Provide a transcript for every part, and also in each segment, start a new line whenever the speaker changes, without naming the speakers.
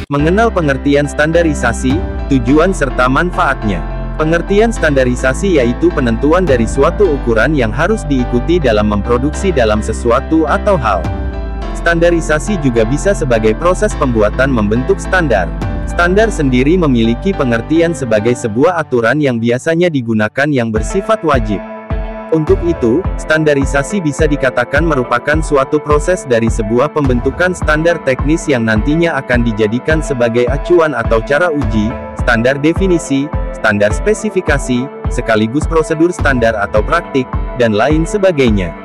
Mengenal pengertian standarisasi, tujuan serta manfaatnya. Pengertian standarisasi yaitu penentuan dari suatu ukuran yang harus diikuti dalam memproduksi dalam sesuatu atau hal. Standarisasi juga bisa sebagai proses pembuatan membentuk standar. Standar sendiri memiliki pengertian sebagai sebuah aturan yang biasanya digunakan yang bersifat wajib. Untuk itu, standarisasi bisa dikatakan merupakan suatu proses dari sebuah pembentukan standar teknis yang nantinya akan dijadikan sebagai acuan atau cara uji, standar definisi, standar spesifikasi, sekaligus prosedur standar atau praktik, dan lain sebagainya.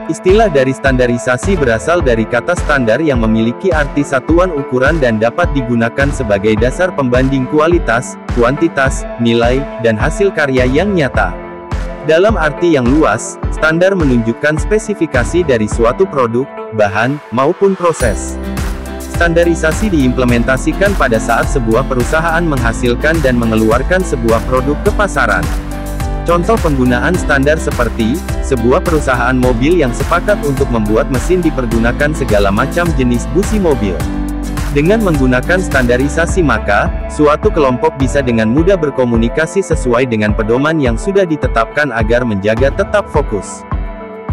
Istilah dari standarisasi berasal dari kata standar yang memiliki arti satuan ukuran dan dapat digunakan sebagai dasar pembanding kualitas, kuantitas, nilai, dan hasil karya yang nyata. Dalam arti yang luas, standar menunjukkan spesifikasi dari suatu produk, bahan, maupun proses. Standarisasi diimplementasikan pada saat sebuah perusahaan menghasilkan dan mengeluarkan sebuah produk ke pasaran. Contoh penggunaan standar seperti, sebuah perusahaan mobil yang sepakat untuk membuat mesin dipergunakan segala macam jenis busi mobil. Dengan menggunakan standarisasi maka, suatu kelompok bisa dengan mudah berkomunikasi sesuai dengan pedoman yang sudah ditetapkan agar menjaga tetap fokus.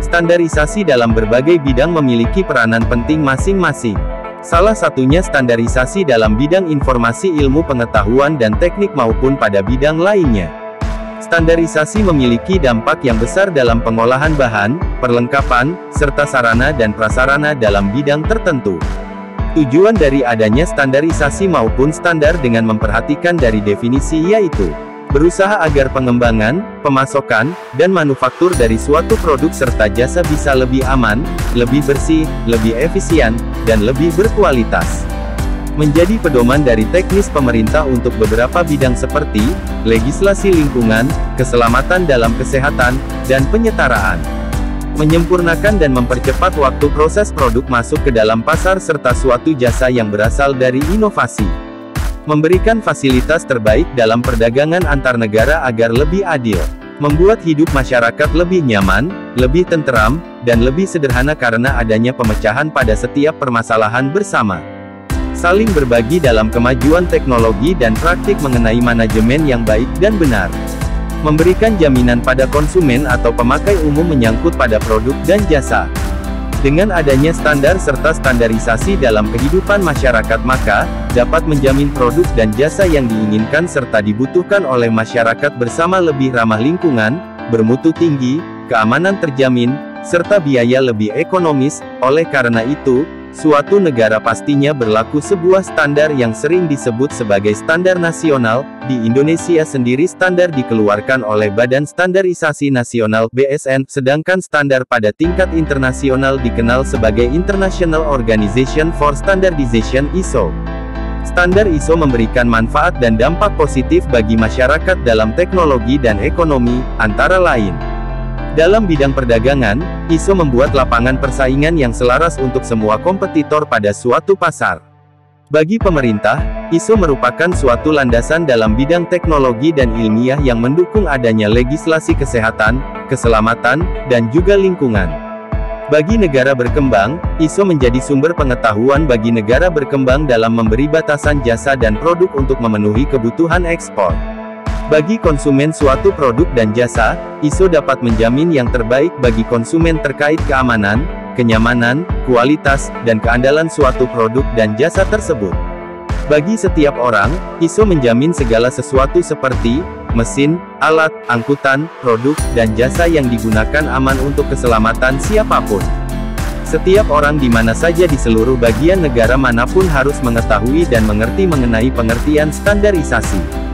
Standarisasi dalam berbagai bidang memiliki peranan penting masing-masing. Salah satunya standarisasi dalam bidang informasi ilmu pengetahuan dan teknik maupun pada bidang lainnya. Standarisasi memiliki dampak yang besar dalam pengolahan bahan, perlengkapan, serta sarana dan prasarana dalam bidang tertentu. Tujuan dari adanya standarisasi maupun standar dengan memperhatikan dari definisi yaitu, berusaha agar pengembangan, pemasokan, dan manufaktur dari suatu produk serta jasa bisa lebih aman, lebih bersih, lebih efisien, dan lebih berkualitas. Menjadi pedoman dari teknis pemerintah untuk beberapa bidang seperti, legislasi lingkungan, keselamatan dalam kesehatan, dan penyetaraan. Menyempurnakan dan mempercepat waktu proses produk masuk ke dalam pasar serta suatu jasa yang berasal dari inovasi. Memberikan fasilitas terbaik dalam perdagangan antar negara agar lebih adil. Membuat hidup masyarakat lebih nyaman, lebih tenteram, dan lebih sederhana karena adanya pemecahan pada setiap permasalahan bersama. Saling berbagi dalam kemajuan teknologi dan praktik mengenai manajemen yang baik dan benar. Memberikan jaminan pada konsumen atau pemakai umum menyangkut pada produk dan jasa. Dengan adanya standar serta standarisasi dalam kehidupan masyarakat maka, dapat menjamin produk dan jasa yang diinginkan serta dibutuhkan oleh masyarakat bersama lebih ramah lingkungan, bermutu tinggi, keamanan terjamin, serta biaya lebih ekonomis. Oleh karena itu, suatu negara pastinya berlaku sebuah standar yang sering disebut sebagai standar nasional. Di Indonesia sendiri standar dikeluarkan oleh Badan Standarisasi Nasional (BSN), sedangkan standar pada tingkat internasional dikenal sebagai International Organization for Standardization (ISO). Standar ISO memberikan manfaat dan dampak positif bagi masyarakat dalam teknologi dan ekonomi, antara lain. Dalam bidang perdagangan, ISO membuat lapangan persaingan yang selaras untuk semua kompetitor pada suatu pasar. Bagi pemerintah, ISO merupakan suatu landasan dalam bidang teknologi dan ilmiah yang mendukung adanya legislasi kesehatan, keselamatan, dan juga lingkungan. Bagi negara berkembang, ISO menjadi sumber pengetahuan bagi negara berkembang dalam memberi batasan jasa dan produk untuk memenuhi kebutuhan ekspor. Bagi konsumen suatu produk dan jasa, ISO dapat menjamin yang terbaik bagi konsumen terkait keamanan, kenyamanan, kualitas, dan keandalan suatu produk dan jasa tersebut. Bagi setiap orang, ISO menjamin segala sesuatu seperti mesin, alat, angkutan, produk, dan jasa yang digunakan aman untuk keselamatan siapapun. Setiap orang di mana saja di seluruh bagian negara manapun harus mengetahui dan mengerti mengenai pengertian standarisasi.